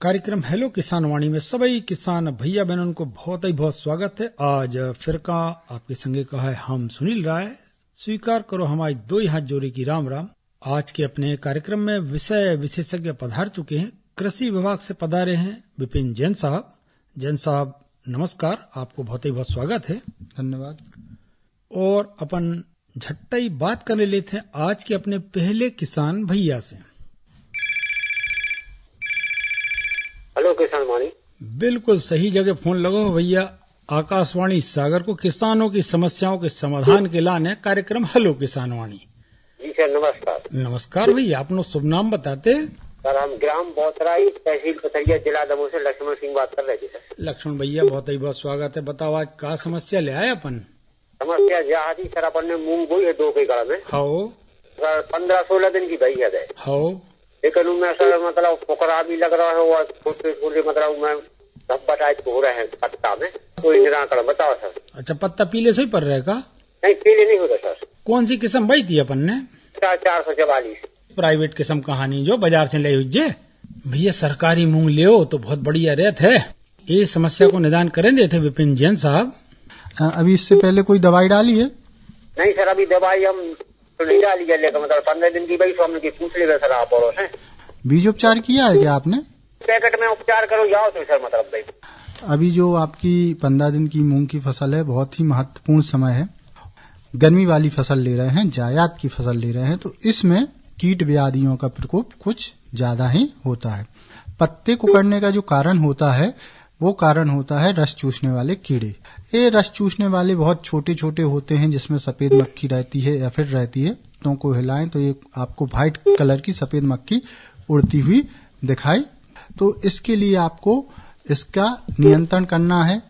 कार्यक्रम हेलो किसान वाणी में सभी किसान भैया बहनों को बहुत स्वागत है। आज फिर का आपके संगे का है हम सुनील राय। स्वीकार करो हमारी दो हाथ जोड़ी की राम राम। आज के अपने कार्यक्रम में विषय विशेषज्ञ पधार चुके हैं। कृषि विभाग से पधारे हैं विपिन जैन साहब। जैन साहब नमस्कार, आपको बहुत स्वागत है। धन्यवाद। और अपन झट्टा बात करने लेते हैं आज के अपने पहले किसान भैया से। हेलो किसान वाणी। बिल्कुल सही जगह फोन लगो भैया। आकाशवाणी सागर को किसानों की समस्याओं के समाधान के लाने कार्यक्रम हेलो किसान वाणी। जी सर नमस्कार। नमस्कार भैया, अपना शुभ नाम बताते। सर हम ग्राम बोतराई तहसील पथरिया जिला दमोह से लक्ष्मण सिंह बात कर रहे थे सर। लक्ष्मण भैया बहुत स्वागत है। बताओ आज का समस्या ले आए अपन? समस्या जहादी सर अपन ने मूंग बोई है 2 एकड़ में। हाओ सर 15-16 दिन की बही है। हाओ लेकिन उनमें सर मतलब पोखरा भी लग रहा है और छोटे मतलब उनमें धब्बा टाइप हो रहे हैं पत्ता में। कोई निराकरण बताओ सर। अच्छा, पत्ता पीले से ही पड़ रहा का? नहीं पीले नहीं होता सर। कौन सी किस्म बई थी अपन ने? 444 प्राइवेट किस्म कहानी जो बाजार से ले हुई। भैया सरकारी मूंग ले तो बहुत बढ़िया रहत है। ये समस्या को निदान करें देते विपिन जैन साहब। अभी इससे पहले कोई दवाई डाली है? नहीं सर अभी दवाई हम तो नहीं डाली है, लेकिन मतलब 15 दिन की भाई तो हमने पूछ ले सर आप और है। बीज उपचार किया है क्या आपने? पैकेट में उपचार करो जाओ तो सर मतलब भाई। अभी जो आपकी 15 दिन की मूंग की फसल है बहुत ही महत्वपूर्ण समय है। गर्मी वाली फसल ले रहे हैं, जायद की फसल ले रहे हैं, तो इसमें कीट व्याधियों का प्रकोप कुछ ज्यादा ही होता है। पत्ते कुकड़ने का जो कारण होता है वो कारण होता है रस चूसने वाले कीड़े। ये रस चूसने वाले बहुत छोटे छोटे होते हैं जिसमें सफेद मक्खी रहती है या फिर रहती है। तो को हिलाएं तो ये आपको व्हाइट कलर की सफेद मक्खी उड़ती हुई दिखाई। तो इसके लिए आपको इसका नियंत्रण करना है।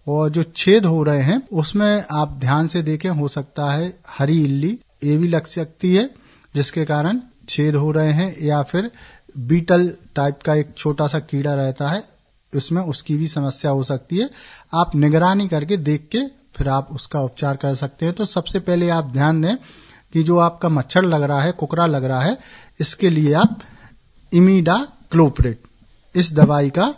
और जो छेद हो रहे हैं उसमें आप ध्यान से देखें, हो सकता है हरी इल्ली ये भी लग सकती है जिसके कारण छेद हो रहे हैं, या फिर बीटल टाइप का एक छोटा सा कीड़ा रहता है उसमें उसकी भी समस्या हो सकती है। आप निगरानी करके देख के फिर आप उसका उपचार कर सकते हैं। तो सबसे पहले आप ध्यान दें कि जो आपका मच्छर लग रहा है, कुकरा लग रहा है, इसके लिए आप इमिडाक्लोप्रिड इस दवाई का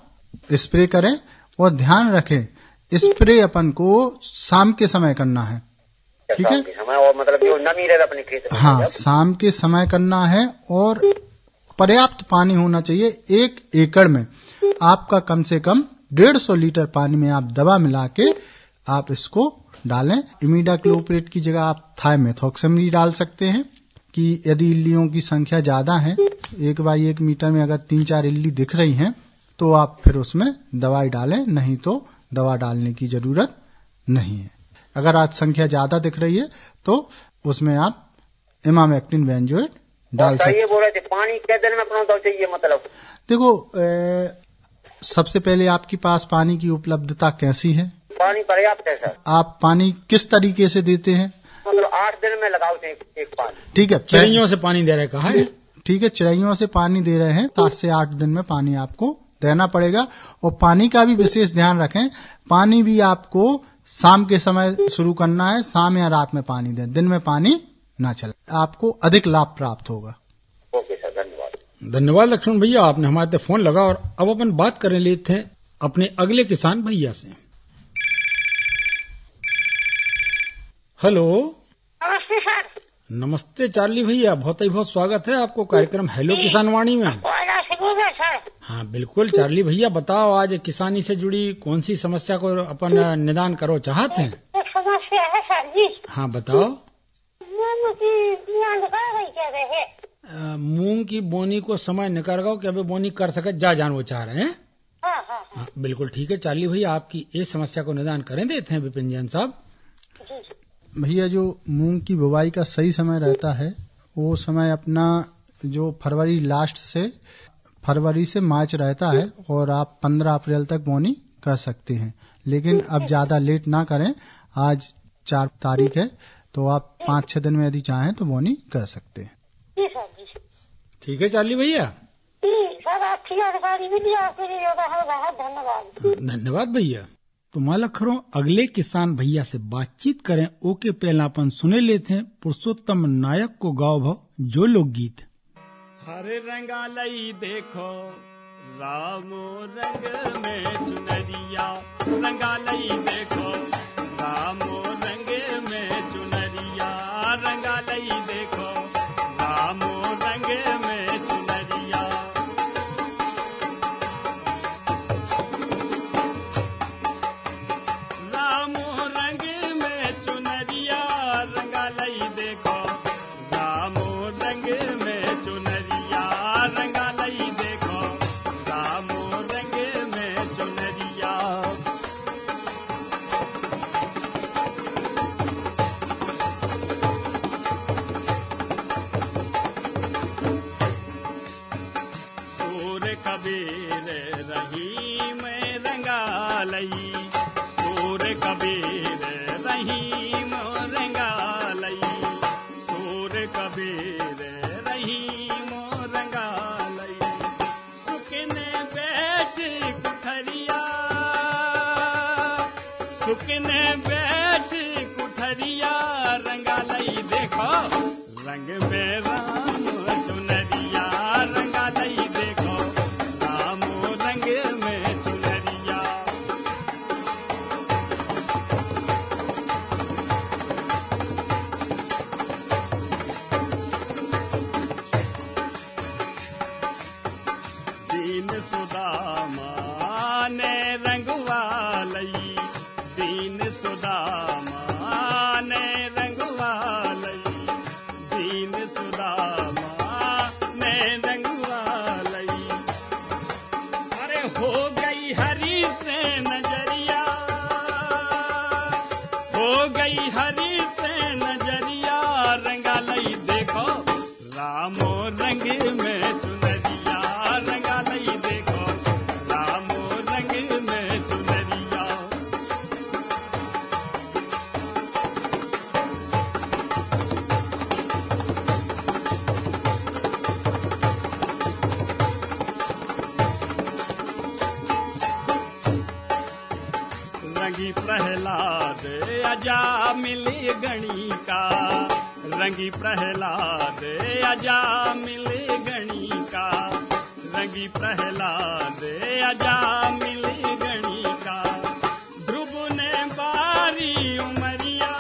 स्प्रे करें। और ध्यान रखें स्प्रे अपन को शाम के समय करना है, ठीक है? और मतलब जो नमी रहे अपने खेत में। हाँ, शाम के समय करना है और पर्याप्त पानी होना चाहिए। 1 एकड़ में आपका कम से कम 150 लीटर पानी में आप दवा मिला के आप इसको डालें। इमिडाक्लोप्रिड की जगह आप थाइमेथॉक्सम भी डाल सकते हैं कि यदि इल्लियों की संख्या ज्यादा है, 1/1 मीटर में अगर 3-4 इल्ली दिख रही हैं तो आप फिर उसमें दवाई डालें, नहीं तो दवा डालने की जरूरत नहीं है। अगर आज संख्या ज्यादा दिख रही है तो उसमें आप इमामेक्टिन बेंजोएट डाल सकते हैं। बोल रहे थे पानी कितने दिन में अपना चाहिए मतलब? देखो सबसे पहले आपके पास पानी की उपलब्धता कैसी है? पानी पर्याप्त है सर। आप पानी किस तरीके से देते हैं? मतलब 8 दिन में लगाओ एक पानी। ठीक है, चिड़ियों से पानी दे रहे कहा है? ठीक है, चिड़ियों से पानी दे रहे हैं। 7 से 8 दिन में पानी आपको देना पड़ेगा। और पानी का भी विशेष ध्यान रखें, पानी भी आपको शाम के समय शुरू करना है। शाम या रात में पानी दें, दिन में पानी ना चले, आपको अधिक लाभ प्राप्त होगा। ओके सर, धन्यवाद। धन्यवाद लक्ष्मण भैया, आपने हमारे पे फोन लगा। और अब अपन बात करने लेते हैं अपने अगले किसान भैया से। हेलो। नमस्ते सर। नमस्ते चार्ली भैया, बहुत स्वागत है आपको कार्यक्रम हेलो किसान वाणी में। सर। हाँ बिल्कुल चार्ली भैया, बताओ आज किसानी से जुड़ी कौन सी समस्या को अपन निदान करो चाहते हैं? एक समस्या है सर जी। हाँ बताओ। मूंग की बिया निकाल रही कह रहे हैं। मूंग की बोनी को समय निकाल गो कि अभी बोनी कर सके जान वो चाह रहे हैं। हाँ। बिल्कुल ठीक है चार्ली भैया, आपकी इस समस्या को निदान करें देते हैं विपिन जैन साहब। भैया जो मूंग की बुवाई का सही समय रहता है वो समय अपना जो फरवरी से मार्च रहता है, और आप 15 अप्रैल तक बोनी कर सकते हैं। लेकिन अब ज्यादा लेट ना करें, आज 4 तारीख है तो आप 5-6 दिन में यदि चाहें तो बोनी कर सकते हैं। जी सर जी। ठीक है चार्ली भैया। सर आपकी जानकारी भी दी, आपके लिए बहुत धन्यवाद। धन्यवाद भैया। तो मालक खरो अगले किसान भैया से बातचीत करें। ओके पहला अपन सुने लेते हैं पुरुषोत्तम नायक को गाओ भाव जो लोकगीत। हरे रंगा लई देखो रामो रंग में चुनरिया रंगा लई देखो, रामो रंग में चुनरिया रंगा लई देखो, रामो रंग में चुनरिया। रामो रंग में चुनरिया रंगा लई देखो, रामो रंग में चुनरिया रंगा लई देखो, रामो रंग में चुनरिया। सूर कबीर रहीम रंगा लई, सूर कबीर रहीम रंगा लई, सूर कबीर रहीम रंगा लई। सुकने बैठ कुठरिया, सुकने बैठ कुठरिया रंगा लई देखो, रंग में राम चुनरिया रंगा लई देखो, राम रंग में चुनरिया। दीन सुदामा ने रंगवा लई, दीन सुदामा ने रंगवा लई, दीन सुदामा ने रंगवा लई। अरे हो गई हरी से नजरिया, हो गई हरी से नजरिया रंगा लई देखो, रामो रंग में चुनरिया रंगा लई देखो, रामो रंग में चुनरिया। रंगी प्रहलाद अजा मिली गणिका, रंगी प्रहलाद अजा मिली गणिका, रंगी प्रहलाद अजा मिली गणिका। ध्रुव ने बारी उमरिया,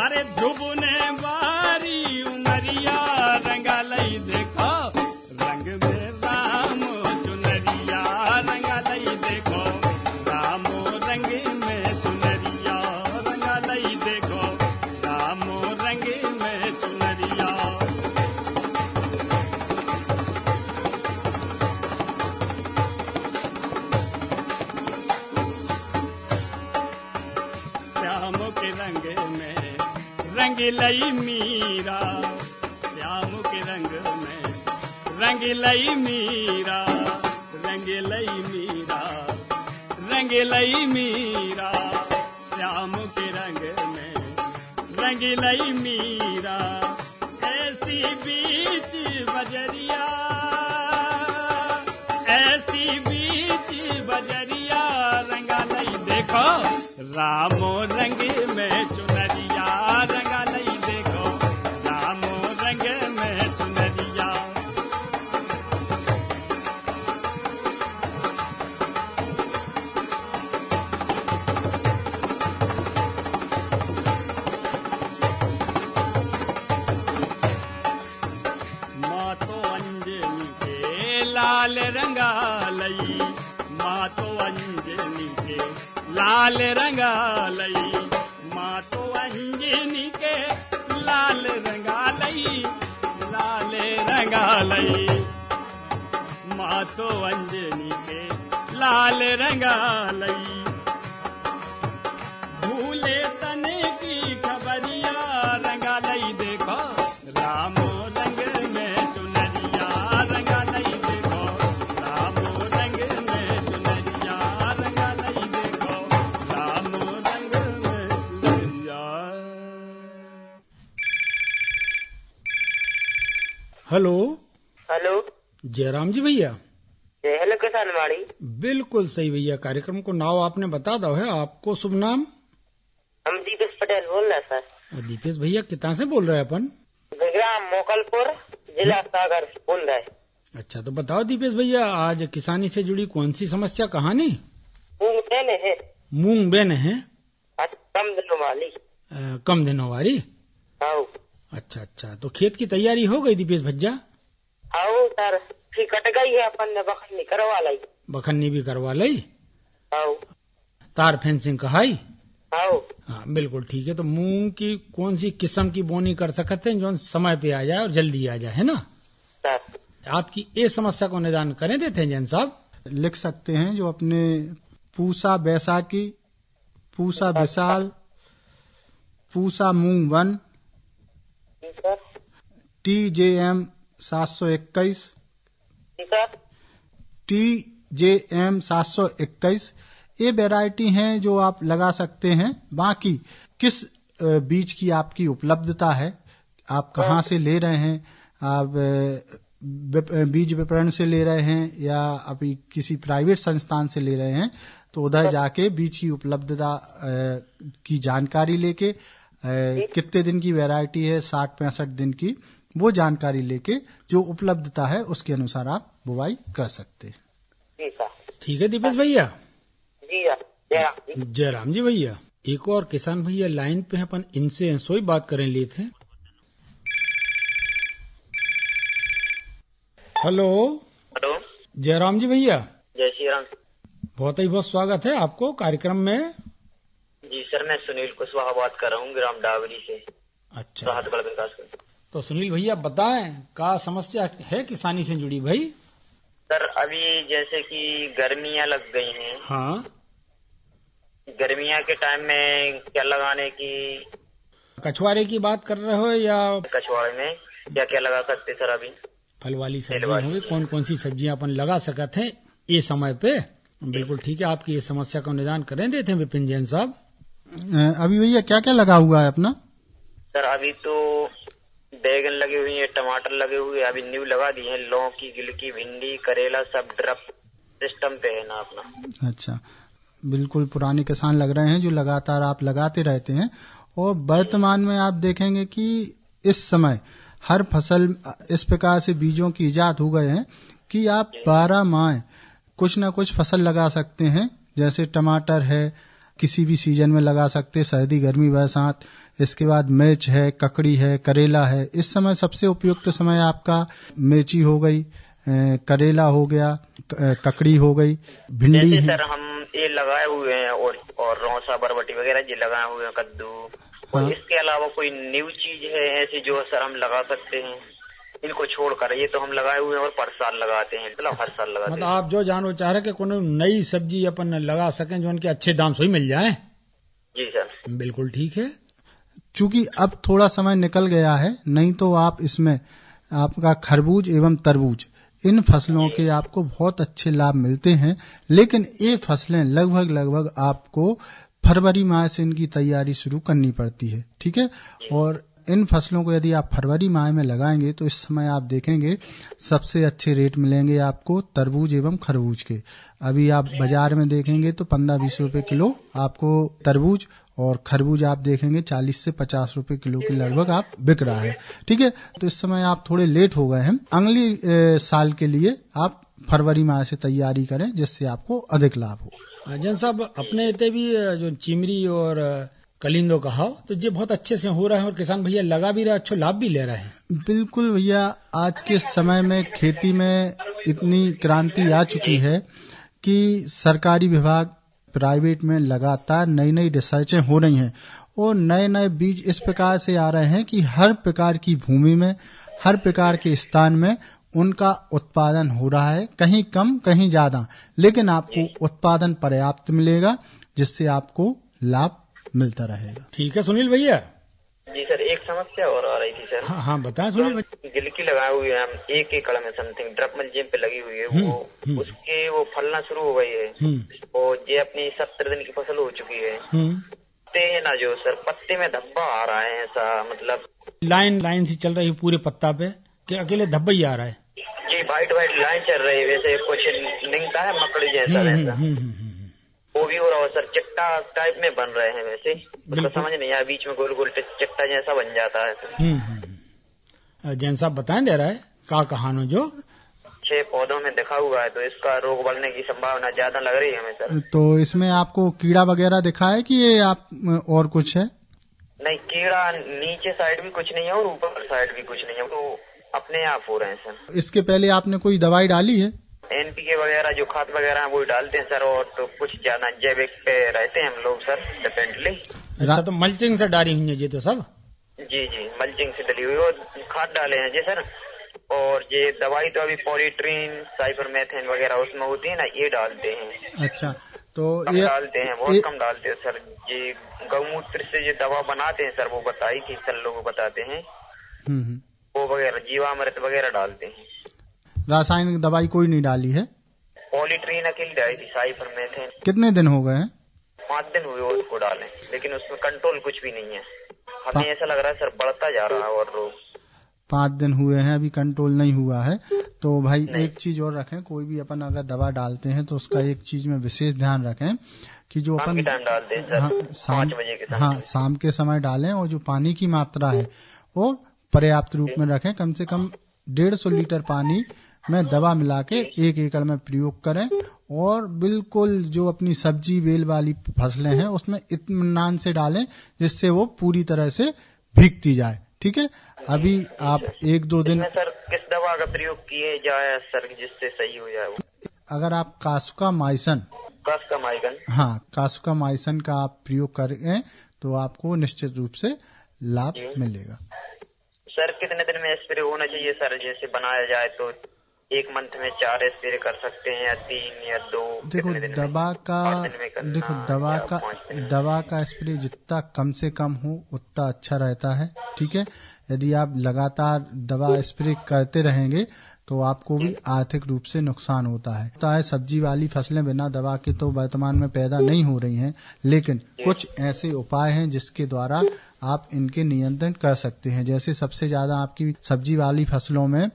अरे ध्रुव ने बारी उमरिया रंगा लई देखो, रंग में राम चुनरिया रंगा लई देखो, रामो रंग में चुनरिया रंगा लई देखो, रामो रंग में चुनरिया। श्याम के रंग में रंग लई मीरा, श्याम के रंग में रंग लई मीरा, रंग लई मीरा, रंग लई मीरा। श्याम के रंग में रंग लई मीरा, ऐसी बीच बजरिया, ऐसी बीच बजरिया रंगा लई देखो, रामो रंग में चुनरिया रंगा लई देखो, रामो रंग में चुनरिया। माँ तो अंजनी के लाल रंगा लई, माँ तो अंजनी के लाल रंगा लई, माँ तो अंजनी के लाल रंगा लई, लाल रंगा लई। माँ तो अंजनी के लाल रंगा लई, भूले तने की खबरिया रंगा लई देखो, रामो रंग में चुनरिया रंगा लई देखो, रामो रंग में चुनरिया रंगा लई देखो, रामो रंग में चुनरिया। हेलो हेलो, जयराम जी भैया। हेलो किसान वाड़ी। बिल्कुल सही भैया, कार्यक्रम को नाम आपने बता दो है, आपको शुभ नाम? हम दीपेश पटेल बोल रहे हैं सर। दीपेश भैया कितना से बोल रहे हैं अपन? ग्राम मोकलपुर, जिला सागर बोल रहे हैं। अच्छा, तो बताओ दीपेश भैया, आज किसानी से जुड़ी कौन सी समस्या कहानी? मूंग बेने है। मूंग बेने है? कम दिनों वाली। कम दिनों वाली? आओ। अच्छा अच्छा, तो खेत की तैयारी हो गई दीपेश भज्जा? आओ सर, कट गई है, अपन ने बखन्नी करवा लाई। बखन्नी भी करवा ली? आओ। तार फेंसिंग कहाई? आओ। हाँ बिल्कुल ठीक है। तो मूंग की कौन सी किस्म की बोनी कर सकते हैं जो समय पे आ जाए और जल्दी आ जाए, है ना सर? आपकी ये समस्या को निदान करें देते हैं जैन साहब? लिख सकते हैं जो अपने पूसा बैसाखी, पूसा विशाल, पूसा मूंग 1, सर। TJM 721, sir. TJM 721 ये वैरायटी हैं जो आप लगा सकते हैं। बाकी किस बीज की आपकी उपलब्धता है, आप कहाँ से ले रहे हैं, आप बीज विपणन से ले रहे हैं या अभी किसी प्राइवेट संस्थान से ले रहे हैं, तो उधर जाके बीज की उपलब्धता की जानकारी लेके कितने दिन की वैरायटी है, 60-65 दिन की, वो जानकारी लेके जो उपलब्धता है उसके अनुसार आप बुवाई कर सकते हैं। जी सर। ठीक है दीपेश भैया। जी सर। जयराम जी भैया, एक और किसान भैया लाइन पे हैं, अपन इनसे सोई बात करें लिए थे। हेलो। हेलो। जयराम जी भैया। जय श्री राम। बहुत ही बहुत स्वागत है आपको कार्यक्रम में। जी सर, मैं सुनील कुशवाहा बात कर रहा हूँ ग्राम डावरी से। अच्छा, राहतगढ़ विकास कर। तो सुनील भैया बताएं, क्या समस्या है किसानी से जुड़ी भाई? सर अभी जैसे कि गर्मियाँ लग गई हैं। हाँ। गर्मियाँ के टाइम में क्या लगाने की? कछुआरे की बात कर रहे हो या कछुआरे में क्या क्या लगा सकते सर? अभी फल वाली सब्जी होंगी, कौन कौन सी सब्जियां अपन लगा सकते हैं ये समय पे? बिल्कुल ठीक है, आपकी ये समस्या का निदान करें देते हैं विपिन जैन साहब। अभी भैया क्या क्या लगा हुआ है अपना? सर अभी तो बैगन लगे हुए हैं, टमाटर लगे हुए, अभी न्यू लगा दिए हैं, लौकी, गिलकी, भिंडी, करेला, सब ड्रिप सिस्टम पे है ना अपना। अच्छा, बिल्कुल पुराने किसान लग रहे हैं जो लगातार आप लगाते रहते हैं। और वर्तमान में आप देखेंगे कि इस समय हर फसल इस प्रकार से बीजों की इजाद हो गए हैं कि आप 12 माह कुछ ना कुछ फसल लगा सकते हैं। जैसे टमाटर है, किसी भी सीजन में लगा सकते, सर्दी गर्मी बरसात। इसके बाद मिर्च है, ककड़ी है, करेला है। इस समय सबसे उपयुक्त समय आपका मिर्ची हो गई, करेला हो गया, ककड़ी हो गई, भिंडी है। सर हम ये लगाए हुए हैं और रौसा, बरबटी वगैरह जी लगाए हुए हैं, कद्दू। हाँ। और इसके अलावा कोई न्यू चीज है ऐसी जो सर हम लगा सकते हैं इनको छोड़कर? ये तो हम लगाए हुए हैं और पर साल लगाते हैं, मतलब हर साल लगाते हैं। मतलब आप जो जानना चाह रहे हैं कि कोई नई सब्जी अपन लगा सकें जो उनके अच्छे दाम से ही मिल जाए? जी सर। बिल्कुल ठीक है। चूंकि अब थोड़ा समय निकल गया है, नहीं तो आप इसमें आपका खरबूज एवं तरबूज इन फसलों के आपको बहुत अच्छे लाभ मिलते हैं। लेकिन ये फसलें लगभग आपको फरवरी माह से इनकी तैयारी शुरू करनी पड़ती है। ठीक है। और इन फसलों को यदि आप फरवरी माह में लगाएंगे तो इस समय आप देखेंगे सबसे अच्छे रेट मिलेंगे आपको तरबूज एवं खरबूज के। अभी आप बाजार में देखेंगे तो 15-20 रुपए किलो आपको तरबूज, और खरबूज आप देखेंगे 40 से 50 रुपए किलो के लगभग आप बिक रहा है। ठीक है। तो इस समय आप थोड़े लेट हो गए हैं। अगली साल के लिए आप फरवरी माह से तैयारी करें जिससे आपको अधिक लाभ हो। जैन साहब, अपने इतने भी जो चिमरी और कलिंदो कहा तो ये बहुत अच्छे से हो रहा है और किसान भैया लगा भी रहे, अच्छा लाभ भी ले रहे हैं। बिल्कुल भैया, आज के समय में खेती में इतनी क्रांति आ चुकी है कि सरकारी विभाग, प्राइवेट में लगातार नई नई रिसर्चें हो रही हैं और नए नए बीज इस प्रकार से आ रहे हैं कि हर प्रकार की भूमि में, हर प्रकार के स्थान में उनका उत्पादन हो रहा है, कहीं कम कहीं ज्यादा, लेकिन आपको उत्पादन पर्याप्त मिलेगा जिससे आपको लाभ मिलता रहेगा। ठीक है सुनील भैया। जी सर, एक समस्या और आ रही थी सर। हाँ बताएं सुनील भैया। गिलकी लगाए हुए हैं हम 1 एकड़ में समथिंग, ड्रिप में पे लगी हुई है वो, उसके वो फलना शुरू हो गई है और ये अपनी 70 दिन की फसल हो चुकी है। पत्ते है ना जो सर, पत्ते में धब्बा आ रहा है ऐसा, मतलब लाइन सी चल रही है पूरे पत्ता पे कि अकेले धब्बा ही आ रहा है? जी वाइट लाइन चल रही है, वैसे कुछ निकलता है मकड़ी जैसा वैसा, वो भी हो रहा है सर। चिट्टा टाइप में बन रहे हैं वैसे, उसको समझ नहीं आया, बीच में गोल गोल चिट्टा जैसा बन जाता है। जैन साहब बताएं दे रहा है का कहानो जो? 6 पौधों में दिखा हुआ है, तो इसका रोग बढ़ने की संभावना ज्यादा लग रही है हमें सर। तो इसमें आपको कीड़ा वगैरह दिखा है कि ये आप और कुछ है? नहीं, कीड़ा नीचे साइड भी कुछ नहीं है और ऊपर साइड भी कुछ नहीं है, तो अपने आप हो रहे हैं सर। इसके पहले आपने कोई दवाई डाली है? NPK वगैरह जो खाद वगैरह है वो डालते हैं सर, और तो कुछ ज्यादा जैविक पे रहते हैं हम लोग सर डिपेंडली। अच्छा, तो मल्चिंग से डाली हुई है ये तो सब? जी जी, मल्चिंग से डली हुई और खाद डाले हैं जी सर। और ये दवाई तो अभी पॉलीट्रीन, साइपरमेथ्रिन वगैरह उसमें होती है ना, ये डालते हैं। अच्छा, तो कम ये डालते हैं, बहुत कम डालते हैं सर। ये गौमूत्र से जो दवा बनाते हैं सर, वो बताई थी सर, लोगों को बताते हैं वो वगैरह, जीवामृत वगैरह डालते हैं। रासायनिक दवाई कोई नहीं डाली है? पॉलीट्रीन अकेली डाली थी, साइपरमेथ्रिन। कितने दिन हो गए हैं? 5 दिन हुए उसको डालें, लेकिन उसमें कंट्रोल कुछ भी नहीं है। हमें ऐसा लग रहा है सर बढ़ता जा रहा है और रोग। 5 दिन हुए हैं, अभी कंट्रोल नहीं हुआ है। तो भाई एक चीज और रखें, कोई भी अपन अगर दवा डालते हैं तो उसका एक चीज में विशेष ध्यान रखें कि जो अपन टाइम डालते हैं सर, 5 बजे के समय। हाँ, शाम के समय डालें, और जो पानी की मात्रा है वो पर्याप्त रूप में रखें। कम से कम 150 लीटर पानी में दवा मिला के 1 एकड़ में प्रयोग करें। और बिल्कुल जो अपनी सब्जी बेल वाली फसलें हैं उसमें इत्मीनान से डालें, जिससे वो पूरी तरह से भीगती जाए। ठीक है, अभी आप 1-2 दिन सर किस दवा का प्रयोग किए जाए सर जिससे सही हो जाए वो? अगर आप कास्कामाइसिन हाँ, कास्कामाइसिन का आप प्रयोग करें तो आपको निश्चित रूप से लाभ मिलेगा। सर कितने दिन में स्प्रे होना चाहिए सर, जैसे बनाया जाए तो 1 मंथ में 4 स्प्रे कर सकते हैं या 3 या 2? देखो दवा का स्प्रे जितना कम से कम हो उतना अच्छा रहता है। ठीक है, यदि आप लगातार दवा स्प्रे करते रहेंगे तो आपको भी आर्थिक रूप से नुकसान होता है। सब्जी वाली फसलें बिना दवा के तो वर्तमान में पैदा नहीं हो रही हैं, लेकिन कुछ ऐसे उपाय हैं जिसके द्वारा आप इनके नियंत्रण कर सकते हैं। जैसे सबसे ज्यादा आपकी सब्जी वाली फसलों में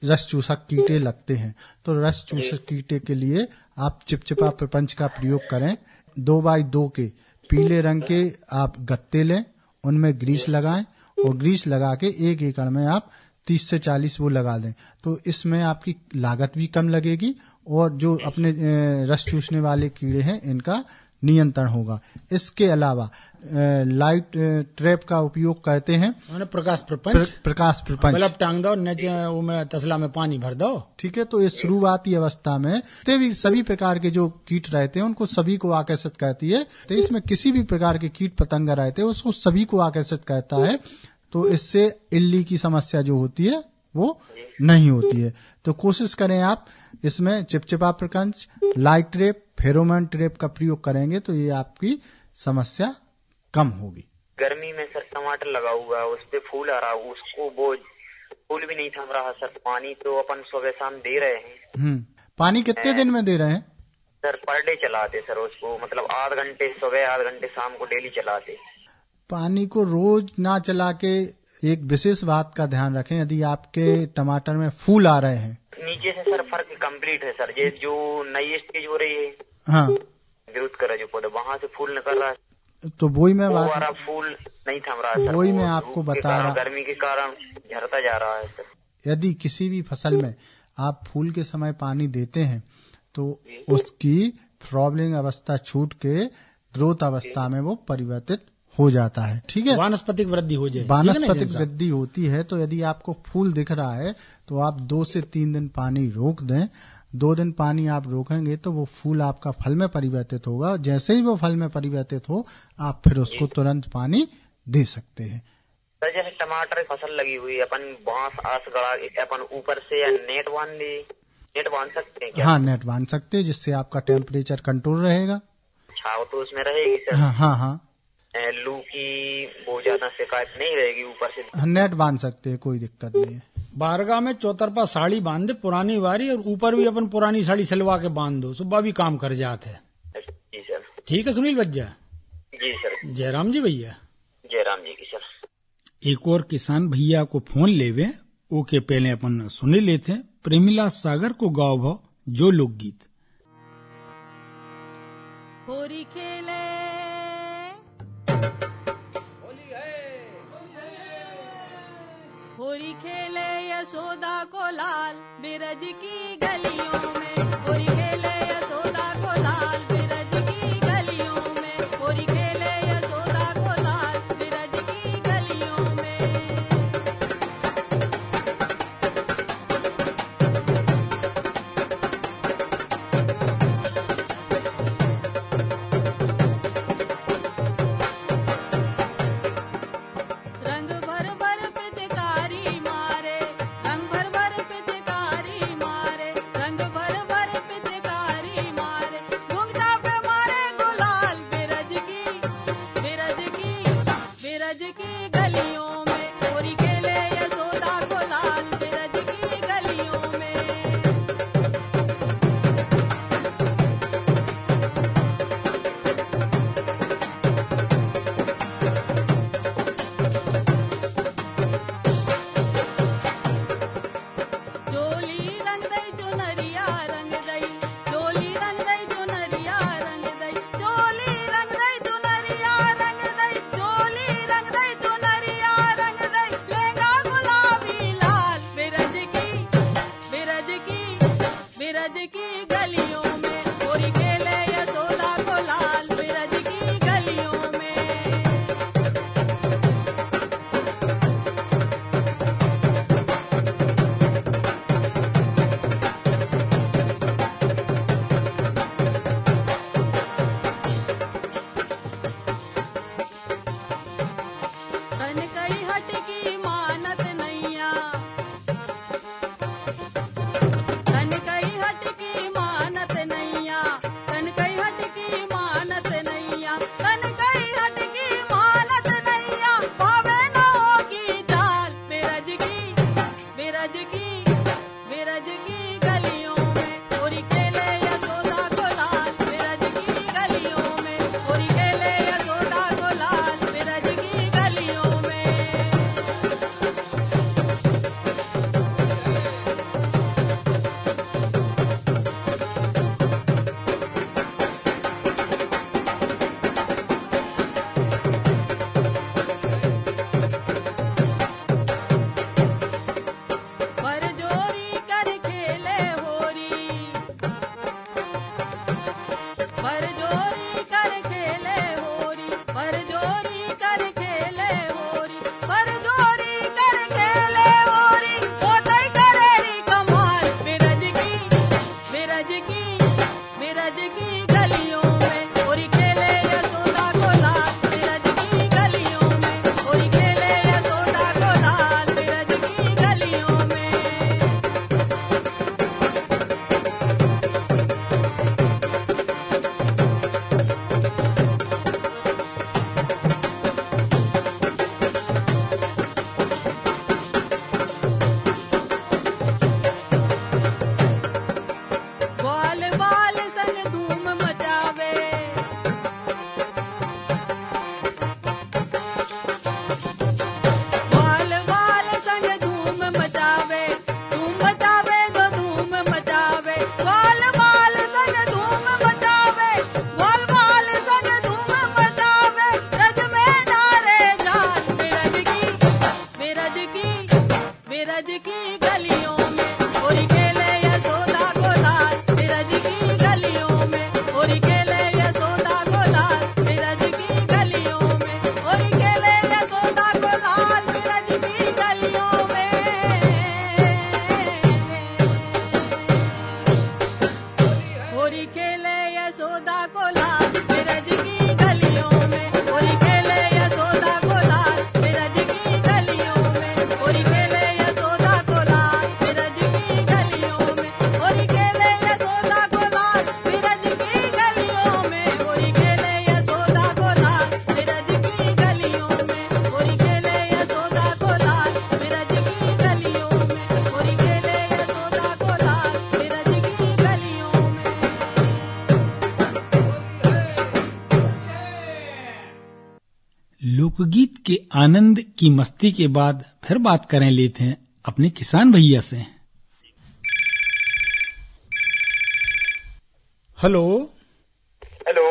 रस चूसक कीटे लगते हैं, तो रस चूसक कीटे के लिए आप चिपचिपा प्रपंच का प्रयोग करें। 2x2 के पीले रंग के आप गत्ते लें, उनमें ग्रीस लगाएं और ग्रीस लगा के 1 एकड़ में आप 30 से 40 वो लगा दें। तो इसमें आपकी लागत भी कम लगेगी और जो अपने रस चूसने वाले कीड़े हैं इनका नियंत्रण होगा। इसके अलावा लाइट ट्रैप का उपयोग करते हैं। प्रकाश प्रपंच बल्ब टांग दो, में तसला में पानी भर दो। ठीक है, तो ये शुरुआती अवस्था में सभी प्रकार के जो कीट रहते हैं उनको सभी को आकर्षित करती है। तो इसमें किसी भी प्रकार के कीट पतंग रहते हैं उसको सभी को आकर्षित करता है। तो इससे इल्ली की समस्या जो होती है वो नहीं होती है। तो कोशिश करें आप इसमें चिपचिपा प्रपंच, लाइट ट्रैप, फेरोमोन ट्रैप का प्रयोग करेंगे तो ये आपकी समस्या कम होगी। गर्मी में सर टमाटर लगा हुआ है, उस पे फूल आ रहा है, उसको वो फूल भी नहीं थम रहा सर। पानी तो अपन सुबह शाम दे रहे हैं। पानी कितने दिन में दे रहे हैं सर? पर डे चलाते सर उसको, मतलब 8 घंटे सुबह, 8 घंटे शाम को डेली चलाते। पानी को रोज ना चला के एक विशेष बात का ध्यान रखें, यदि आपके टमाटर में फूल आ रहे हैं नीचे से सर फर्क कंप्लीट है सर। ये जो नई स्टेज हो रही है, हाँ, ग्रोथ कर रहा जो पौधा, वहाँ से फूल निकल रहा है। तो वही मैं फूल नहीं थम रहा है सर। वही मैं आपको बता रहा, गर्मी के कारण झड़ता जा रहा है सर। यदि किसी भी फसल में आप फूल के समय पानी देते हैं तो उसकी फ्लावरिंग अवस्था छूट के ग्रोथ अवस्था में वो परिवर्तित हो जाता है। ठीक है, वानस्पतिक वृद्धि हो जाए। वानस्पतिक वृद्धि होती है। तो यदि आपको फूल दिख रहा है तो आप 2 से 3 दिन पानी रोक दें। 2 दिन पानी आप रोकेंगे तो वो फूल आपका फल में परिवर्तित होगा। जैसे ही वो फल में परिवर्तित हो आप फिर उसको तुरंत पानी दे सकते हैं। सर जैसे टमाटर फसल लगी हुई है, अपन बांस आस गड़ा अपन ऊपर से या नेट बांध सकते हैं क्या? हाँ, नेट बांध सकते हैं, जिससे आपका टेम्परेचर कंट्रोल रहेगा। छाव तो उसमें रहेगी सर? हाँ। लू की वो ज्यादा शिकायत नहीं रहेगी ऊपर से? नेट बांध सकते हैं, कोई दिक्कत नहीं है। बारगा में चौतरफा साड़ी बांध दे पुरानी वारी, और ऊपर भी अपन पुरानी साड़ी सिलवा के बांध दो, सुबह भी काम कर जाते हैं। जी सर। ठीक है सुनील भैया। जी सर। जयराम जी भैया। जयराम जी की सर। एक और किसान भैया को फोन लेवे, ओके पहले अपन सुने लेते। प्रेमिला सागर को गाओ भाव जो लोकगीत। होरी खेले होली खेले यशोदा को लाल बिरज की गलियों में, होरी खेले यशोदा को लाल बिरज की गलियों में, होरी खेले यशोदा को लाल बिरज की गलियों में। रंग भर भर पिचकारी मारे, रंग भर भर पिचकारी मारे, रंग भर भर पिचकारी मारे, घुंघटा पे मारे गुलाल बिरज की, बिरज की, बिरज की गलियों में, होरी खेले यशोदा को लाल बिरज की गलियों में। चोली रंग दई चुनरिया रंग दई, चोली रंग दई चुनरिया रंग दई, चोली रंग दई चुनरिया रंग दई, चोली रंग दई चुनरिया रंग दई, लहंगा गुलाबी लाल बिरज की, बिरज की, बिरज की गलियों में, होरी खेले यशोदा को लाल बिरज की गलियों में। तन कई हट की मानत नैया, तन कई हट की मानत नैया, तन कई हट की मानत नैया, तन कई हट की मानत नैया, भावे न होगी जाल बिरज की, बिरज की, बिरज की गलियों में, होरी खेले यशोदा को लाल बिरज की गलियों में, होरी खेले यशोदा को लाल बिरज की गलियों में। पर जोरी कर खेले होरी, पर जोरी कर खेले होरी, पर जोरी कर खेले होरी, पर जोरी कर खेले होरी, होतई करेरी कमाल बिरज की, बिरज की, बिरज की गलियों में, होरी खेले यशोदा को लाल बिरज की गलियों में, होरी खेले यशोदा को लाल बिरज की गलियों में। ग्वाल बाल संग धूम मचावे, ग्वाल बाल संग धूम मचावे, धूम मचावे जो धूम मचावे, ग्वाल बाल संग धूम मचावे, ग्वाल बाल संग धूम मचावे, रज में डारे जाल बिरज की, बिरज की, बिरज की गलियों में, होरी खेले यशोदा को लाल बिरज की गलियों में, होरी खेले यशोदा को लाल बिरज की गलियों में, होरी खेले यशोदा को लाल बिरज की गलियों में। होरी खेले यशोदा को लाल बिरज की गलियों में, होरी खेले यशोदा को लाल बिरज की गलियों में, होरी खेले यशोदा को लाल बिरज की गलियों में, होरी खेले यशोदा को लाल बिरज की गलियों में, होरी खेले यशोदा को लाल बिरज की गलियों में, होरी खेले यशोदा को लाल बिरज की गलियों में, होरी खेले यशोदा को लाल बिरज की गलियों में। लोकगीत के आनंद की मस्ती के बाद फिर बात करें लेते हैं अपने किसान भैया से। हेलो। हेलो।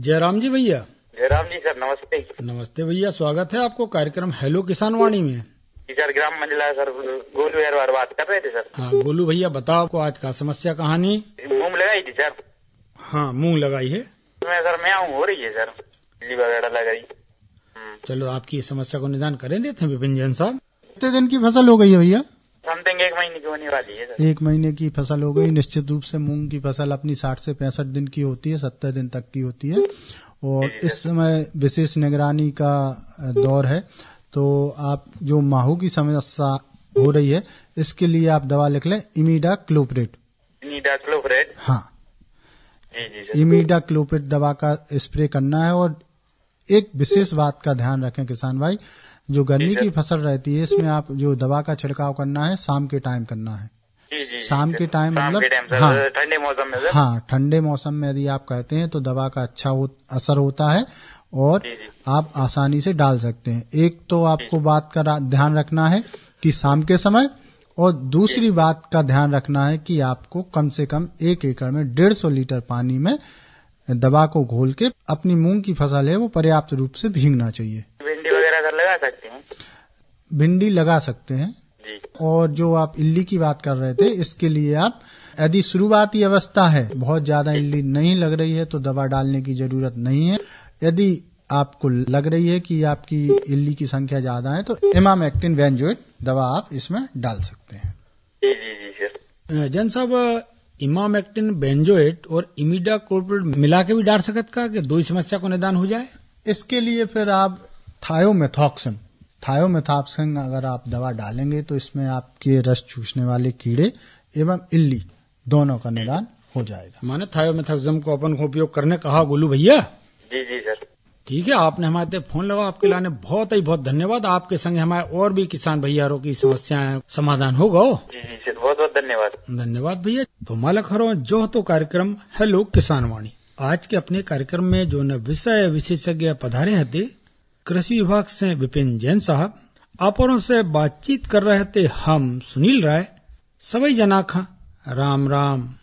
जयराम जी भैया। जयराम जी सर, नमस्ते। नमस्ते भैया, स्वागत है आपको कार्यक्रम हेलो किसान वाणी में। जी सर, ग्राम मंडला सर गोलू यार बात कर रहे थे सर। हाँ गोलू भैया बताओ आपको आज का समस्या कहानी। मूंग लगाई थी सर। हाँ मूंग लगाई है। मैं सर मैं हो रही है सर, बिजली वगैरह लगाई। चलो आपकी समस्या को निदान करें देते हैं विपिन जैन साहब। कितने दिन की फसल हो गई है भैया? समथिंग 1 महीने की होने वाली है सर। 1 महीने की फसल हो गई। निश्चित रूप से मूंग की फसल अपनी 60 से 65 दिन की होती है, 70 दिन तक की होती है और इस समय विशेष निगरानी का दौर है। तो आप जो माहू की समस्या हो रही है इसके लिए आप दवा लिख लें इमिडाक्लोप्रिड। इमिडाक्लोप्रिड, हाँ जी सर। इमिडाक्लोप्रिड दवा का स्प्रे करना है। और एक विशेष बात का ध्यान रखें किसान भाई, जो गर्मी की फसल रहती है इसमें आप जो दवा का छिड़काव करना है शाम के टाइम करना है। जी शाम के टाइम मतलब हाँ ठंडे मौसम में सर। हाँ ठंडे मौसम में यदि आप कहते हैं तो दवा का अच्छा असर होता है और आप आसानी से डाल सकते हैं। एक तो आपको बात का ध्यान रखना है कि शाम के समय, और दूसरी बात का ध्यान रखना है कि आपको कम से कम 1 एकड़ में 150 लीटर पानी में दवा को घोल के अपनी मूंग की फसल है वो पर्याप्त रूप से भीगना चाहिए। भिंडी वगैरह सर लगा सकते हैं? भिंडी लगा सकते हैं। जी। और जो आप इल्ली की बात कर रहे थे इसके लिए आप यदि शुरुआती अवस्था है, बहुत ज्यादा इल्ली नहीं लग रही है तो दवा डालने की जरूरत नहीं है। यदि आपको लग रही है कि आपकी इल्ली की संख्या ज्यादा है तो इमामेक्टिन बेंजोएट दवा आप इसमें डाल सकते हैं। जी सर। जैन साहब इमामेक्टिन बेंजोएट और इमिडाक्लोप्रिड मिला के भी डाल सकत का कि दो ही समस्या को निदान हो जाए? इसके लिए फिर आप थायोमेथॉक्सिन अगर आप दवा डालेंगे तो इसमें आपके रस चूसने वाले कीड़े एवं इल्ली दोनों का निदान हो जाएगा। माने थायोमेथॉक्सिन को अपन को उपयोग करने कहा गोलू भैया। जी सर। ठीक है, आपने हमारे फोन लगा, आपके लाने बहुत ही बहुत धन्यवाद। आपके संग हमारे और भी किसान भैयारों की समस्याएं समाधान होगा। जी सर, बहुत बहुत धन्यवाद। धन्यवाद भैया। तो मालक हरो जो तो कार्यक्रम हेलो किसान वाणी आज के अपने कार्यक्रम में जो न विषय विशेषज्ञ पधारे थे कृषि विभाग से विपिन जैन साहब, आपरों से बातचीत कर रहे थे हम सुनील राय। सभी जना खा राम राम।